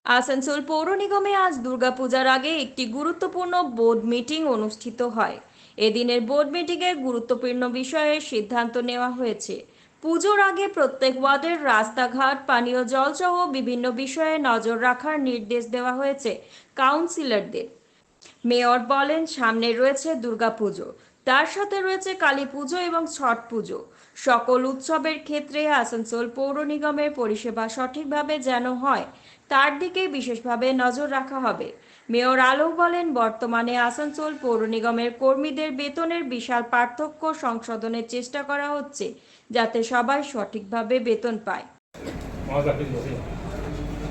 আসানসোল পৌর নিগমে আজ দুর্গাপূজার আগে একটি গুরুত্বপূর্ণ বোর্ড মিটিং অনুষ্ঠিত হয়। এদিনের বোর্ড মিটিংয়ে গুরুত্বপূর্ণ বিষয়ে সিদ্ধান্ত নেওয়া হয়েছে। পুজোর আগে প্রত্যেক ওয়ার্ডের রাস্তাঘাট, পানীয় জল সহ বিভিন্ন বিষয়ে নজর রাখার নির্দেশ দেওয়া হয়েছে কাউন্সিলরদের। মেয়র বলেন, সামনে রয়েছে দুর্গাপুজো, তার সাথে রয়েছে কালী পুজো এবং ছট পুজো। সকল উৎসবের ক্ষেত্রে আসানসোল পৌর নিগমের পরিষেবা সঠিকভাবে যেন হয় তার দিকে বিশেষভাবে নজর রাখা হবে। মেয়র আলো বলেন, বর্তমানে আসানসোল পৌর নিগমের কর্মীদের বেতনের বিশাল পার্থক্য সংশোধনের চেষ্টা করা হচ্ছে, যাতে সবাই সঠিকভাবে বেতন পায়।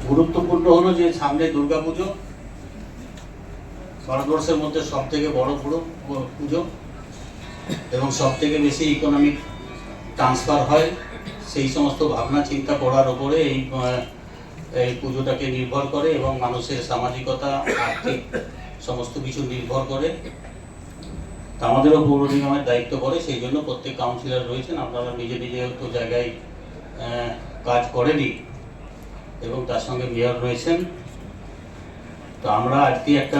গুরুত্বপূর্ণ হলো যে সামনে দুর্গাপুজো ভারতবর্ষের মধ্যে সব থেকে বড় পুজো এবং সব থেকে বেশি ইকোনমিক ট্রান্সফার হয়। সেই সমস্ত ভাবনা চিন্তা করার উপরে এই পুজোটাকে নির্ভর করে এবং মানুষের সামাজিকতা, আর্থিক সমস্ত কিছু নির্ভর করে। তা আমাদেরও পৌর নিগমের দায়িত্ব পড়ে, সেই জন্য প্রত্যেক কাউন্সিলর রয়েছেন। আপনারা নিজে নিজে তো জায়গায় কাজ করেনি এবং তার সঙ্গে মেয়র রয়েছেন। তো আমরা আজকে একটা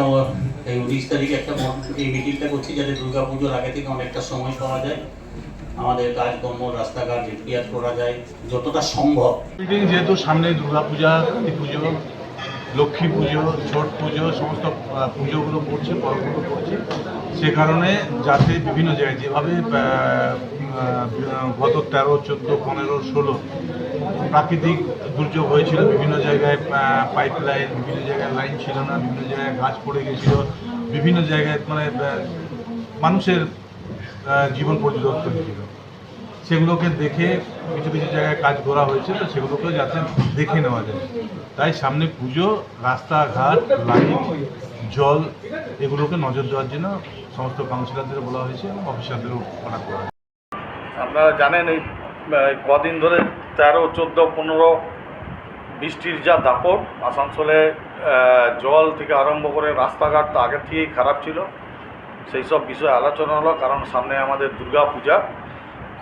এই 19 তারিখে একটা এই মিটিংটা করছি, যাতে দুর্গাপুজোর আগে থেকে অনেকটা সময় পাওয়া যায়, আমাদের কাজকর্ম, রাস্তাঘাট রিপেয়ার করা যায় যতটা সম্ভব। মিটিং যেহেতু সামনে দুর্গাপূজা, কালী পুজো, লক্ষ্মী পুজো, ছট পুজো, সমস্ত পুজোগুলো পড়ছে, পর্বগুলো পড়ছে, সে কারণে যাতে বিভিন্ন জায়গায় যেভাবে গত 13, 14, 15, 16 প্রাকৃতিক দুর্যোগ হয়েছিল, বিভিন্ন জায়গায় পাইপ লাইন, বিভিন্ন জায়গায় লাইন ছিল না, বিভিন্ন জায়গায় গাছ পড়ে গেছিল, বিভিন্ন জায়গায় মানে মানুষের জীবন পরিদর্শন ছিল, সেগুলোকে দেখে কিছু কিছু জায়গায় কাজ করা হয়েছে। তো সেগুলোকে যাতে দেখে নেওয়া যায়, তাই সামনে পুজো, রাস্তাঘাট, লাইট, জল, এগুলোকে নজর দেওয়ার জন্য সমস্ত কাউন্সিলরদের বলা হয়েছে এবং অফিসারদেরও করা হয়েছে। আপনারা জানেন এই কদিন ধরে 13, 14, 15 বৃষ্টির যা দাপট, আসানসোলে জল থেকে আরম্ভ করে রাস্তাঘাট তো আগের থেকেই খারাপ ছিল। সেই সব বিষয়ে আলোচনা হলো, কারণ সামনে আমাদের দুর্গা পূজা,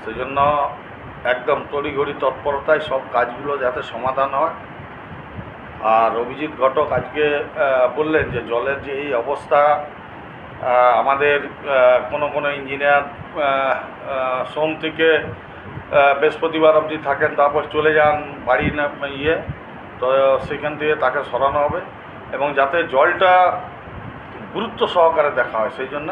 সেই জন্য একদম তড়িঘড়ি তৎপরতায় সব কাজগুলো যাতে সমাধান হয়। আর অভিজিৎ ঘটক আজকে বললেন যে জলের যে এই অবস্থা, আমাদের কোনো ইঞ্জিনিয়ার সোম থেকে বৃহস্পতিবার অবধি থাকেন, তারপর চলে যান বাড়ি না তো সেখান থেকে তাকে সরানো হবে এবং যাতে জলটা গুরুত্ব সহকারে দেখা হয়, সেই জন্য